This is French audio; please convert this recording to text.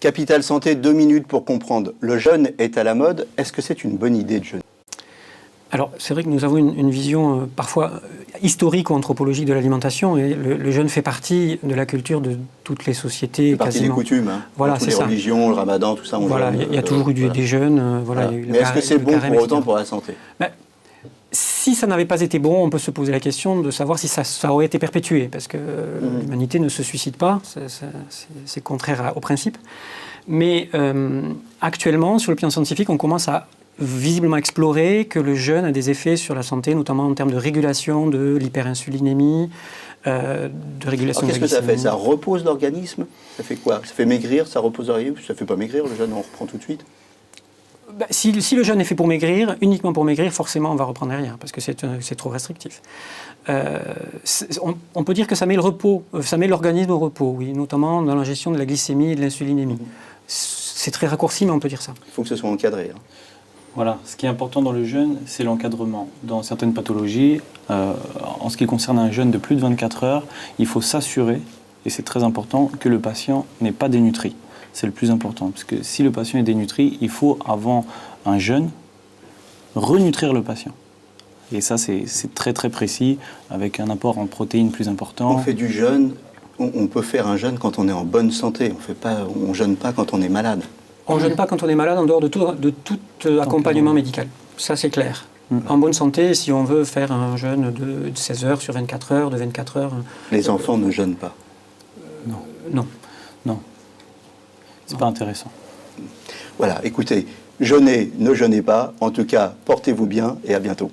Capital Santé, 2 minutes pour comprendre. Le jeûne est à la mode. Est-ce que c'est une bonne idée de jeûner? Alors, c'est vrai que nous avons une vision parfois historique ou anthropologique de l'alimentation, et le jeûne fait partie de la culture de toutes les sociétés. C'est partie quasiment. des coutumes. Hein. Voilà, toutes c'est les ça. religions, le ramadan, tout ça. Voilà, il y a toujours eu des jeûnes. Voilà. Mais est-ce que c'est bon pour autant pour la santé? Si ça n'avait pas été bon, on peut se poser la question de savoir si ça aurait été perpétué, parce que l'humanité ne se suicide pas, c'est contraire au principe. Mais actuellement, sur le plan scientifique, on commence à visiblement explorer que le jeûne a des effets sur la santé, notamment en termes de régulation de l'hyperinsulinémie, de régulation de la glycémie. Qu'est-ce que ça fait? Ça repose l'organisme? Ça fait quoi? Ça fait maigrir? Ça repose l'organisme? Ça ne fait pas maigrir, le jeûne, on reprend tout de suite? Si le jeûne est fait pour maigrir, uniquement pour maigrir, forcément on va reprendre rien, parce que c'est trop restrictif. On peut dire que ça met le repos, ça met l'organisme au repos, oui, notamment dans la gestion de la glycémie et de l'insulinémie. C'est très raccourci, mais on peut dire ça. Il faut que ce soit encadré. Hein. Voilà, ce qui est important dans le jeûne, c'est l'encadrement. Dans certaines pathologies, en ce qui concerne un jeûne de plus de 24 heures, il faut s'assurer, et c'est très important, que le patient n'est pas dénutri. C'est le plus important, parce que si le patient est dénutri, il faut, avant un jeûne, renutrir le patient. Et ça, c'est très très précis, avec un apport en protéines plus important. On fait du jeûne, on peut faire un jeûne quand on est en bonne santé, on ne jeûne pas quand on est malade. On ne jeûne pas quand on est malade, en dehors de tout accompagnement médical. Ça, c'est clair. En bonne santé, si on veut faire un jeûne de 16 heures sur 24 heures, de 24 heures... Les enfants ne jeûnent pas? Non. C'est pas intéressant. Voilà, écoutez, jeûnez, ne jeûnez pas. En tout cas, portez-vous bien et à bientôt.